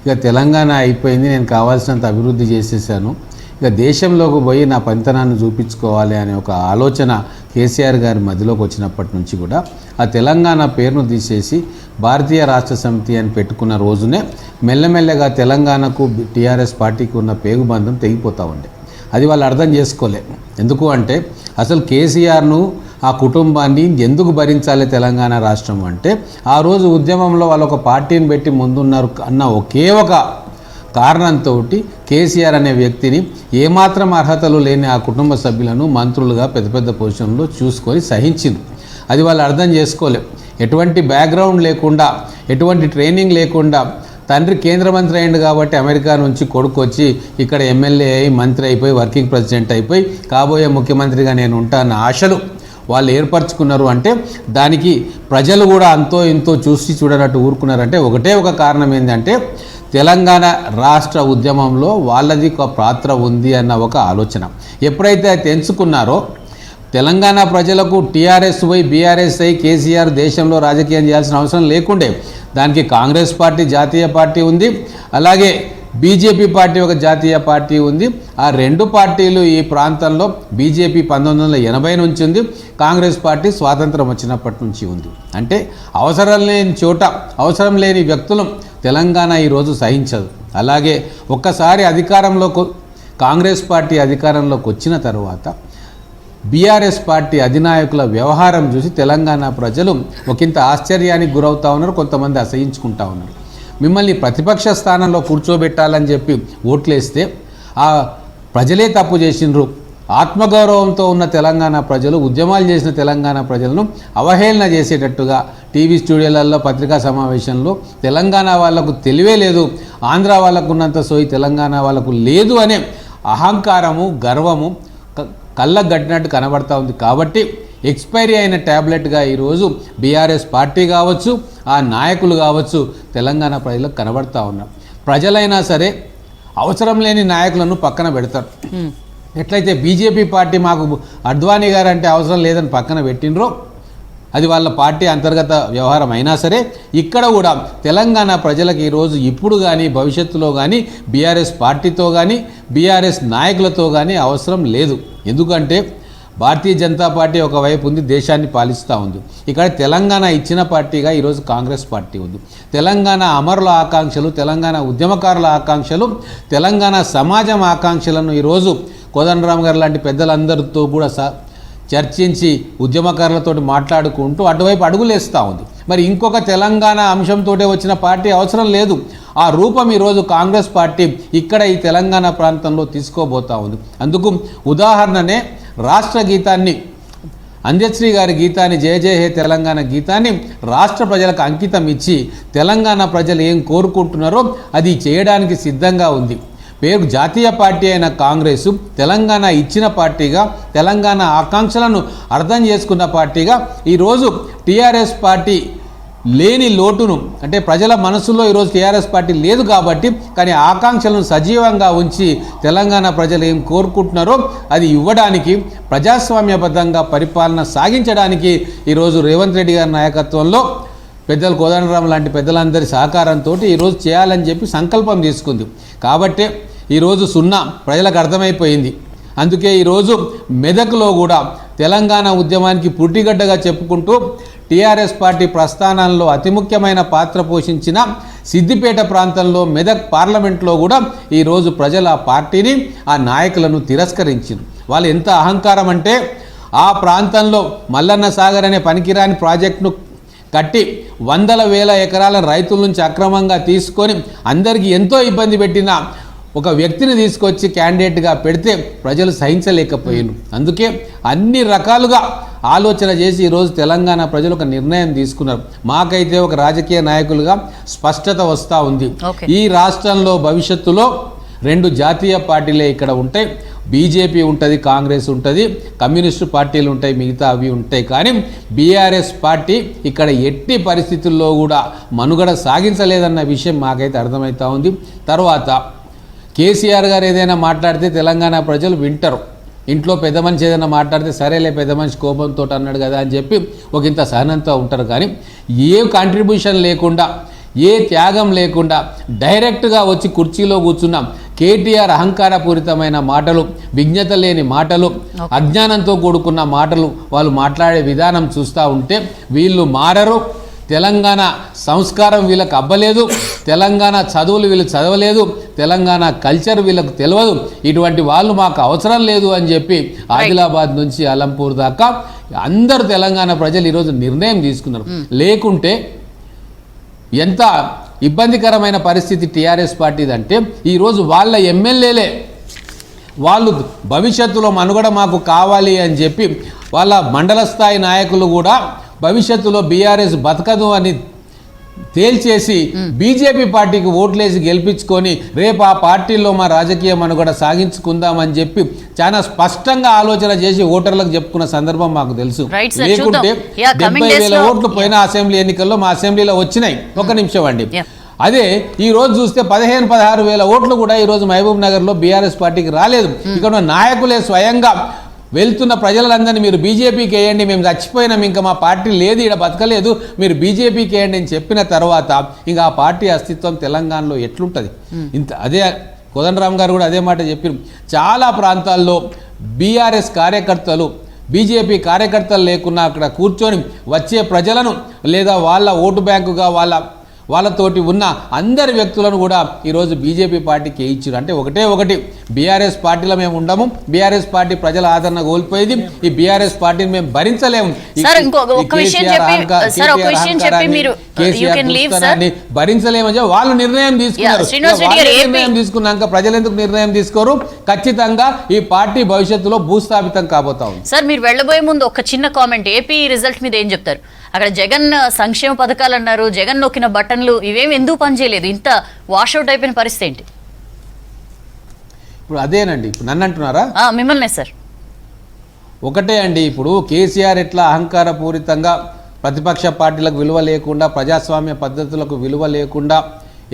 ఇక తెలంగాణ అయిపోయింది, నేను కావాల్సినంత అభివృద్ధి చేసేసాను, ఇక దేశంలోకి పోయి నా పనితనాన్ని చూపించుకోవాలి అనే ఒక ఆలోచన కేసీఆర్ గారి మధ్యలోకి వచ్చినప్పటి నుంచి కూడా ఆ తెలంగాణ పేరును తీసేసి భారతీయ రాష్ట్ర సమితి అని పెట్టుకున్న రోజునే మెల్లమెల్లగా తెలంగాణకు టీఆర్ఎస్ పార్టీకి ఉన్న పేగుబంధం తెగిపోతూ ఉండే. అది వాళ్ళు అర్థం చేసుకోలే. ఎందుకు అంటే అసలు కేసీఆర్ను ఆ కుటుంబాన్ని ఎందుకు భరించాలి తెలంగాణ రాష్ట్రం అంటే, ఆ రోజు ఉద్యమంలో వాళ్ళు ఒక పార్టీని పెట్టి ముందున్నారు అన్న ఒకే ఒక కారణంతో కేసీఆర్ అనే వ్యక్తిని ఏమాత్రం అర్హతలు లేని ఆ కుటుంబ సభ్యులను మంత్రులుగా పెద్ద పెద్ద పొజిషన్లో చూసుకొని సహించింది. అది వాళ్ళు అర్థం చేసుకోలేం. ఎటువంటి బ్యాక్గ్రౌండ్ లేకుండా, ఎటువంటి ట్రైనింగ్ లేకుండా, తండ్రి కేంద్ర మంత్రి అయింది కాబట్టి అమెరికా నుంచి కొడుకు వచ్చి ఇక్కడ ఎమ్మెల్యే అయి మంత్రి అయిపోయి వర్కింగ్ ప్రెసిడెంట్ అయిపోయి కాబోయే ముఖ్యమంత్రిగా నేను ఉంటానన్న ఆశలు వాళ్ళు ఏర్పరచుకున్నారు. అంటే దానికి ప్రజలు కూడా అంతో ఇంతో చూసి చూడనట్టు ఊరుకున్నారంటే ఒకటే ఒక కారణం ఏంటంటే తెలంగాణ రాష్ట్ర ఉద్యమంలో వాళ్ళది ఒక పాత్ర ఉంది అన్న ఒక ఆలోచన. ఎప్పుడైతే తెంచుకున్నారో తెలంగాణ ప్రజలకు టీఆర్ఎస్ పోయి బీఆర్ఎస్ అయి కేసీఆర్ దేశంలో రాజకీయం చేయాల్సిన అవసరం లేకుండే. దానికి కాంగ్రెస్ పార్టీ జాతీయ పార్టీ ఉంది, అలాగే బీజేపీ పార్టీ ఒక జాతీయ పార్టీ ఉంది. ఆ రెండు పార్టీలు ఈ ప్రాంతంలో బీజేపీ 1980 నుంచి ఉంది, కాంగ్రెస్ పార్టీ స్వాతంత్రం వచ్చినప్పటి నుంచి ఉంది. అంటే అవసరం లేని చోట అవసరం లేని వ్యక్తులు తెలంగాణ ఈరోజు సహించదు. అలాగే ఒక్కసారి కాంగ్రెస్ పార్టీ అధికారంలోకి వచ్చిన తర్వాత బీఆర్ఎస్ పార్టీ అధినాయకుల వ్యవహారం చూసి తెలంగాణ ప్రజలు ఒకంత ఆశ్చర్యానికి గురవుతూ ఉన్నారు, కొంతమంది అసహించుకుంటా ఉన్నారు. మిమ్మల్ని ప్రతిపక్ష స్థానంలో కూర్చోబెట్టాలని చెప్పి ఓట్లేస్తే ఆ ప్రజలే తప్పు చేసినారు. ఆత్మగౌరవంతో ఉన్న తెలంగాణ ప్రజలు, ఉద్యమాలు చేసిన తెలంగాణ ప్రజలను అవహేళన చేసేటట్టుగా టీవీ స్టూడియోలలో పత్రికా సమావేశంలో తెలంగాణ వాళ్లకు తెలివే లేదు, ఆంధ్ర వాళ్ళకు ఉన్నంత సోయి తెలంగాణ వాళ్ళకు లేదు అనే అహంకారము, గర్వము కళ్ళకు గట్టినట్టు కనబడతా ఉంది. కాబట్టి ఎక్స్పైరీ అయిన ట్యాబ్లెట్గా ఈరోజు బీఆర్ఎస్ పార్టీ కావచ్చు, ఆ నాయకులు కావచ్చు తెలంగాణ ప్రజలకు కనబడతా ఉన్నారు. ప్రజలైనా సరే అవసరం లేని నాయకులను పక్కన పెడతారు. ఎట్లయితే బీజేపీ పార్టీ మాకు అద్వానీ గారు అంటే అవసరం లేదని పక్కన పెట్టినరో, అది వాళ్ళ పార్టీ అంతర్గత వ్యవహారం అయినా సరే, ఇక్కడ కూడా తెలంగాణ ప్రజలకు ఈరోజు ఇప్పుడు కానీ భవిష్యత్తులో కానీ బీఆర్ఎస్ పార్టీతో కానీ బీఆర్ఎస్ నాయకులతో కానీ అవసరం లేదు. ఎందుకంటే భారతీయ జనతా పార్టీ ఒకవైపు ఉంది, దేశాన్ని పాలిస్తూ ఉంది. ఇక్కడ తెలంగాణ ఇచ్చిన పార్టీగా ఈరోజు కాంగ్రెస్ పార్టీ ఉంది. తెలంగాణ అమరుల ఆకాంక్షలు, తెలంగాణ ఉద్యమకారుల ఆకాంక్షలు, తెలంగాణ సమాజం ఆకాంక్షలను ఈరోజు కోదండరామ్ గారు లాంటి పెద్దలందరితో కూడా చర్చించి ఉద్యమకారులతో మాట్లాడుకుంటూ అటువైపు అడుగులేస్తూ ఉంది. మరి ఇంకొక తెలంగాణ అంశంతో వచ్చిన పార్టీ అవసరం లేదు. ఆ రూపం ఈరోజు కాంగ్రెస్ పార్టీ ఇక్కడ ఈ తెలంగాణ ప్రాంతంలో తీసుకోబోతూ ఉంది. అందుకు ఉదాహరణనే రాష్ట్ర గీతాన్ని, అంజశ్రీ గారి గీతాన్ని, జయ జయ హే తెలంగాణ గీతాన్ని రాష్ట్ర ప్రజలకు అంకితం ఇచ్చి తెలంగాణ ప్రజలు ఏం కోరుకుంటున్నారో అది చేయడానికి సిద్ధంగా ఉంది. పేరు జాతీయ పార్టీ అయిన కాంగ్రెస్ తెలంగాణ ఇచ్చిన పార్టీగా, తెలంగాణ ఆకాంక్షలను అర్థం చేసుకున్న పార్టీగా ఈరోజు టీఆర్ఎస్ పార్టీ లేని లోటును, అంటే ప్రజల మనసులో ఈరోజు టీఆర్ఎస్ పార్టీ లేదు కాబట్టి, కానీ ఆకాంక్షలను సజీవంగా ఉంచి తెలంగాణ ప్రజలు ఏం కోరుకుంటున్నారో అది ఇవ్వడానికి, ప్రజాస్వామ్యబద్ధంగా పరిపాలన సాగించడానికి ఈరోజు రేవంత్ రెడ్డి గారి నాయకత్వంలో పెద్దలు కోదండరామ్ లాంటి పెద్దలందరి సహకారంతో ఈరోజు చేయాలని చెప్పి సంకల్పం తీసుకుంది. కాబట్టి ఈరోజు సున్నా ప్రజలకు అర్థమైపోయింది. అందుకే ఈరోజు మెదక్లో కూడా తెలంగాణ ఉద్యమానికి పుట్టిగడ్డగా చెప్పుకుంటూ టీఆర్ఎస్ పార్టీ ప్రస్థానంలో అతి ముఖ్యమైన పాత్ర పోషించిన సిద్దిపేట ప్రాంతంలో మెదక్ పార్లమెంట్లో కూడా ఈరోజు ప్రజలు ఆ పార్టీని, ఆ నాయకులను తిరస్కరించారు. వాళ్ళు ఎంత అహంకారం అంటే, ఆ ప్రాంతంలో మల్లన్న సాగర్ అనే పనికిరాని ప్రాజెక్టును కట్టి వందల వేల ఎకరాల రైతుల నుంచి అక్రమంగా తీసుకొని అందరికీ ఎంతో ఇబ్బంది పెట్టిన ఒక వ్యక్తిని తీసుకొచ్చి క్యాండిడేట్గా పెడితే ప్రజలు సహించలేకపోయారు. అందుకే అన్ని రకాలుగా ఆలోచన చేసి ఈరోజు తెలంగాణ ప్రజలు ఒక నిర్ణయం తీసుకున్నారు. మాకైతే ఒక రాజకీయ నాయకులుగా స్పష్టత వస్తూ ఉంది. ఈ రాష్ట్రంలో భవిష్యత్తులో 2 జాతీయ పార్టీలే ఇక్కడ ఉంటాయి. బీజేపీ ఉంటుంది, కాంగ్రెస్ ఉంటుంది, కమ్యూనిస్టు పార్టీలు ఉంటాయి, మిగతా అవి ఉంటాయి. కానీ బీఆర్ఎస్ పార్టీ ఇక్కడ ఎట్టి పరిస్థితుల్లో కూడా మనుగడ సాగించలేదన్న విషయం మాకైతే అర్థమవుతూ ఉంది. తర్వాత కేసీఆర్ గారు ఏదైనా మాట్లాడితే తెలంగాణ ప్రజలు వింటారు. ఇంట్లో పెద్ద మనిషి ఏదైనా మాట్లాడితే సరేలే పెద్ద మనిషి కోపంతో అన్నాడు కదా అని చెప్పి ఒక ఇంత సహనంతో ఉంటారు. కానీ ఏ కాంట్రిబ్యూషన్ లేకుండా, ఏ త్యాగం లేకుండా డైరెక్ట్గా వచ్చి కుర్చీలో కూర్చున్నాం. కేటీఆర్ అహంకారపూరితమైన మాటలు, విజ్ఞత లేని మాటలు, అజ్ఞానంతో కూడుకున్న మాటలు వాళ్ళు మాట్లాడే విధానం చూస్తూ ఉంటే వీళ్ళు మారరు. తెలంగాణ సంస్కారం వీళ్ళకి అబ్బలేదు, తెలంగాణ చదువులు వీళ్ళు చదవలేదు, తెలంగాణ కల్చర్ వీళ్ళకు తెలియదు, ఇటువంటి వాళ్ళు మాకు అవసరం లేదు అని చెప్పి ఆదిలాబాద్ నుంచి అలంపూర్ దాకా అందరు తెలంగాణ ప్రజలు ఈరోజు నిర్ణయం తీసుకున్నారు. లేకుంటే ఎంత ఇబ్బందికరమైన పరిస్థితి టీఆర్ఎస్ పార్టీదంటే, ఈరోజు వాళ్ళ ఎమ్మెల్యేలే వాళ్ళు భవిష్యత్తులో మనుగడ మాకు కావాలి అని చెప్పి వాళ్ళ మండల స్థాయి నాయకులు కూడా భవిష్యత్తులో బీఆర్ఎస్ బతకదు అని తేల్చేసి బీజేపీ పార్టీకి ఓట్లేసి గెలిపించుకొని రేపు ఆ పార్టీలో మా రాజకీయ మనుగడ సాగించుకుందామని చెప్పి చాలా స్పష్టంగా ఆలోచన చేసి ఓటర్లకు చెప్పుకున్న సందర్భం మాకు తెలుసు. లేకుంటే 70,000 ఓట్లు పోయిన అసెంబ్లీ ఎన్నికల్లో మా అసెంబ్లీలో వచ్చినాయి. ఒక నిమిషం అండి. అదే ఈ రోజు చూస్తే 15,000-16,000 ఓట్లు కూడా ఈరోజు మహబూబ్ నగర్లో బీఆర్ఎస్ పార్టీకి రాలేదు. ఇక్కడ నాయకులే స్వయంగా వెళ్తున్న ప్రజలందరినీ మీరు బీజేపీకి వేయండి, మేము చచ్చిపోయినాం, ఇంకా మా పార్టీ లేదు, ఇక్కడ బతకలేదు, మీరు బీజేపీకి వేయండి అని చెప్పిన తర్వాత ఇంకా ఆ పార్టీ అస్తిత్వం తెలంగాణలో ఎట్లుంటుంది? అదే కోదండరామ్ గారు కూడా అదే మాట చెప్పారు. చాలా ప్రాంతాల్లో బీఆర్ఎస్ కార్యకర్తలు, బీజేపీ కార్యకర్తలు లేకున్నా అక్కడ కూర్చొని వచ్చే ప్రజలను లేదా వాళ్ళ ఓటు బ్యాంకుగా వాళ్ళతోటి ఉన్న అందరి వ్యక్తులను కూడా ఈరోజు బీజేపీ పార్టీకి ఇచ్చారు. అంటే ఒకటి బీఆర్ఎస్ పార్టీలో మేము ఉండము, బీఆర్ఎస్ పార్టీ ప్రజల ఆదరణ కోల్పోయేది, ఈ బీఆర్ఎస్ పార్టీని మేము భరించలేము, భరించలేమని చెప్పి వాళ్ళు నిర్ణయం తీసుకున్నారు. నిర్ణయం తీసుకున్నాక ప్రజలు ఎందుకు నిర్ణయం తీసుకోరు? ఖచ్చితంగా ఈ పార్టీ భవిష్యత్తులో భూస్థాపితం కాబోతా ఉంది. సార్, మీరు వెళ్ళబోయే ముందు ఒక చిన్న కామెంట్, ఏపీ రిజల్ట్ మీద ఏం చెప్తారు? అక్కడ జగన్ సంక్షేమ పథకాలు అన్నారు, జగన్ నొక్కిన బటన్లు ఇవేమి ఎందుకు పనిచేయలేదు? ఇంత వాషౌట్ అయిపోయిన పరిస్థితి ఏంటి? ఇప్పుడు అదేనండి, ఇప్పుడు నన్ను అంటున్నారా? మిమ్మల్నే సార్. ఒకటే అండి, ఇప్పుడు కేసీఆర్ ఎట్లా అహంకారపూరితంగా ప్రతిపక్ష పార్టీలకు విలువ లేకుండా, ప్రజాస్వామ్య పద్ధతులకు విలువ లేకుండా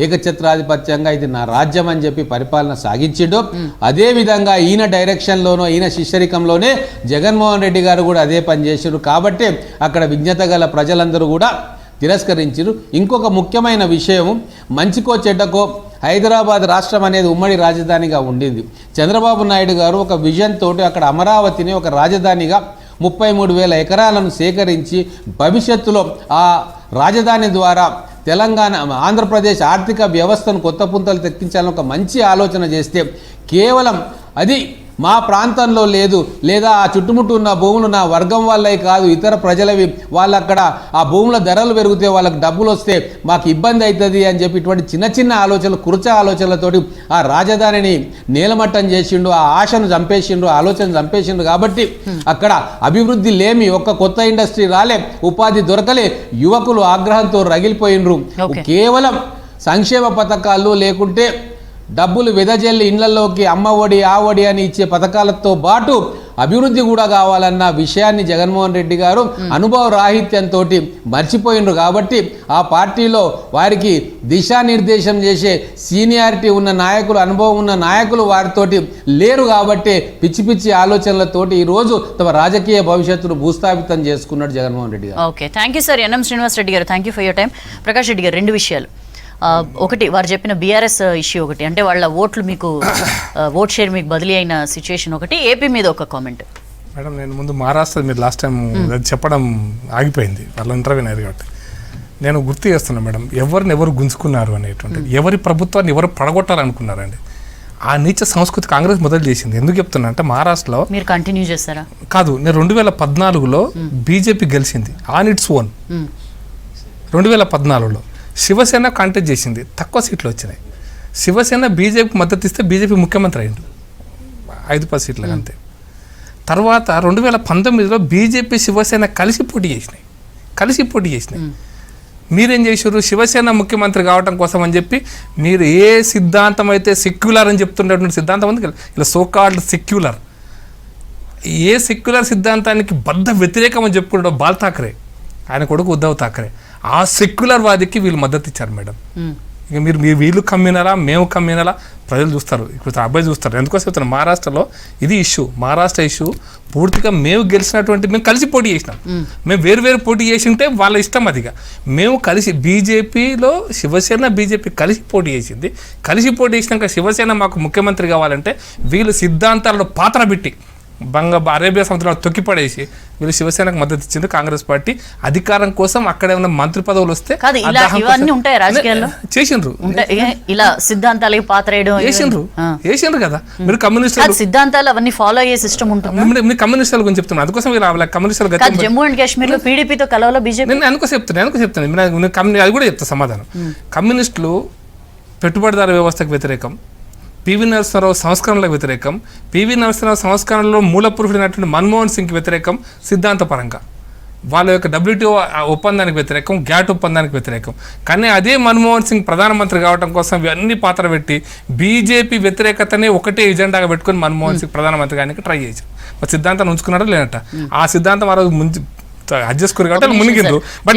ఏకఛత్రాధిపత్యంగా ఇది నా రాజ్యం అని చెప్పి పరిపాలన సాగించిండో అదే విధంగా ఈయన డైరెక్షన్లోనో ఈయన శిష్యరికంలోనే జగన్మోహన్ రెడ్డి గారు కూడా అదే పని చేశారు. కాబట్టి అక్కడ విజ్ఞత గల ప్రజలందరూ కూడా తిరస్కరించారు. ఇంకొక ముఖ్యమైన విషయం, మంచికో చెడ్డకో హైదరాబాద్ రాష్ట్రం అనేది ఉమ్మడి రాజధానిగా ఉండింది. చంద్రబాబు నాయుడు గారు ఒక విజన్ తోటి అక్కడ అమరావతిని ఒక రాజధానిగా 33,000 ఎకరాలను సేకరించి భవిష్యత్తులో ఆ రాజధాని ద్వారా తెలంగాణ ఆంధ్రప్రదేశ్ ఆర్థిక వ్యవస్థను కొత్త పుంతలు తెక్కించాలని ఒక మంచి ఆలోచన చేస్తే కేవలం అది మా ప్రాంతంలో లేదు, లేదా ఆ చుట్టుముట్టు ఉన్న భూములు నా వర్గం వాళ్ళవి కాదు, ఇతర ప్రజలవి, వాళ్ళు అక్కడ ఆ భూముల ధరలు పెరిగితే వాళ్ళకి డబ్బులు వస్తే మాకు ఇబ్బంది అవుతుంది అని చెప్పి ఇటువంటి చిన్న చిన్న ఆలోచనలు, కుర్చ ఆలోచనలతోటి ఆ రాజధానిని నేలమట్టం చేసిండు, ఆ ఆశను చంపేసిండు, ఆలోచన చంపేసిండు. కాబట్టి అక్కడ అభివృద్ధి లేమి, ఒక్క కొత్త ఇండస్ట్రీ రాలే, ఉపాధి దొరకలే, యువకులు ఆగ్రహంతో రగిలిపోయినరు. కేవలం సంక్షేమ పథకాలు లేకుంటే డబ్బులు వెదజల్లి ఇళ్లలోకి అమ్మ ఒడి ఆ ఒడి అని ఇచ్చే పథకాలతో పాటు అభివృద్ధి కూడా కావాలన్న విషయాన్ని జగన్మోహన్ రెడ్డి గారు అనుభవ రాహిత్యంతో మర్చిపోయినరు. కాబట్టి ఆ పార్టీలో వారికి దిశానిర్దేశం చేసే సీనియారిటీ ఉన్న నాయకులు, అనుభవం ఉన్న నాయకులు వారితోటి లేరు. కాబట్టి పిచ్చి పిచ్చి ఆలోచనలతోటి ఈరోజు తమ రాజకీయ భవిష్యత్తును భూస్థాపితం చేసుకున్నాడు జగన్మోహన్ రెడ్డి గారు. Okay, thank you sir. N M Srinivas Reddy గారు, thank you for your time. Prakash Reddy గారు, 2 విషయాలు. ఒకటి, వారు చెప్పిన బీఆర్ఎస్ ఇష్యూ ఒకటి, అంటే వాళ్ళ ఓట్లు మీకు ఓట్ షేర్ మీకు బదిలీ అయిన సిచ్యుయేషన్ ఒకటి. ఏపీ మీద ఒక కామెంట్. మేడం, నేను ముందు మహారాష్ట్ర మీరు లాస్ట్ టైం చెప్పడం ఆగిపోయింది, వాళ్ళ ఇంటర్వ్యూ అనేది. కాబట్టి నేను గుర్తు చేస్తున్నాను మేడం, ఎవరిని ఎవరు గుంజుకున్నారు అనేటువంటిది, ఎవరి ప్రభుత్వాన్ని ఎవరు పడగొట్టాలనుకున్నారండి. ఆ నీచ సంస్కృతి కాంగ్రెస్ మొదలు చేసింది. ఎందుకు చెప్తున్నా అంటే, మహారాష్ట్రలో మీరు కంటిన్యూ చేస్తారా? కాదు, నేను 2014లో బీజేపీ గెలిచింది ఆన్ ఇట్స్ ఓన్. 2014లో శివసేన కాంటెస్ట్ చేసింది, తక్కువ సీట్లు వచ్చినాయి. శివసేన బీజేపీకి మద్దతు ఇస్తే బీజేపీ ముఖ్యమంత్రి అయింది 5-10 సీట్లకు అంతే. తర్వాత 2019లో బీజేపీ శివసేన కలిసి పోటీ చేసినాయి. మీరేం చేశారు? శివసేన ముఖ్యమంత్రి కావడం కోసం అని చెప్పి మీరు ఏ సిద్ధాంతం అయితే సెక్యులర్ అని చెప్తున్నటువంటి సిద్ధాంతం ఉంది, ఇలా సోకాల్డ్ సెక్యులర్, ఏ సెక్యులర్ సిద్ధాంతానికి బద్ద వ్యతిరేకం అని చెప్పుకుంటాడు బాల్ ఠాకరే, ఆయన కొడుకు ఉద్ధవ్ ఠాకరే. ఆ సెక్యులర్ వాదికి వీళ్ళు మద్దతు ఇచ్చారు మేడం. ఇక మీరు వీళ్ళు కమ్మినారా మేము కమ్మినారా ప్రజలు చూస్తారు, ఇప్పుడు అబ్బాయి చూస్తారు. ఎందుకోసం చెప్తున్నారు, మహారాష్ట్రలో ఇది ఇష్యూ, మహారాష్ట్ర ఇష్యూ పూర్తిగా మేము గెలిచినటువంటి, మేము కలిసి పోటీ చేసినాం. మేము వేరు పోటీ చేసి ఉంటే వాళ్ళ ఇష్టం అదిగా. మేము కలిసి బీజేపీలో శివసేన బీజేపీ కలిసి పోటీ చేసింది. కలిసి పోటీ చేసినాక శివసేన మాకు ముఖ్యమంత్రి కావాలంటే వీళ్ళు సిద్ధాంతాలలో పాత్ర పెట్టి అరేబియా సముద్రంలో తొక్కిపడేసి వీళ్ళు శివసేనకు మద్దతు ఇచ్చింది. కాంగ్రెస్ పార్టీ అధికారం కోసం అక్కడ ఏమైనా మంత్రి పదవులు వస్తే చేసిండ్రు, ఇలా సిద్ధాంతాలకి పాత్ర వేసిండ్రు కదా. మీరు కమ్యూనిస్టులు సిద్ధాంతాలు అవన్నీ ఫాలో అయ్యే సిస్టమ్ ఉంటుంది. మీరు కమ్యూనిస్టుల గురించి చెప్తున్నారు, అందుకోసం మీరు కమ్యూనిస్టులు జమ్మూ అండ్ కాశ్మీర్ లో పీడీపీతో కలవలో బీజేపీ. నేను అనుకో చెప్తాను అది కూడా చెప్తా సమాధానం. కమ్యూనిస్టులు పెట్టుబడిదారు వ్యవస్థకు వ్యతిరేకం, పివి నరసింహారావు సంస్కరణలకు వ్యతిరేకం, పివి నరసింహారావు సంస్కరణలో మూల పురుషుడైనటువంటి మన్మోహన్ సింగ్కి వ్యతిరేకం సిద్ధాంతపరంగా, వాళ్ళ యొక్క WTO ఒప్పందానికి వ్యతిరేకం, గ్యాట్ ఒప్పందానికి వ్యతిరేకం. కానీ అదే మన్మోహన్ సింగ్ ప్రధానమంత్రి కావడం కోసం ఇవన్నీ పాత్ర పెట్టి బీజేపీ వ్యతిరేకతనే ఒకటే ఎజెండాగా పెట్టుకుని మన్మోహన్ సింగ్ ప్రధానమంత్రి గారికి ట్రై చేశారు. మరి సిద్ధాంతం ఉంచుకున్నారో లేనట, ఆ సిద్ధాంతం ఆ రోజు ముందు అడ్జస్ట్ కాబట్టి మునిగిండ్రు. బట్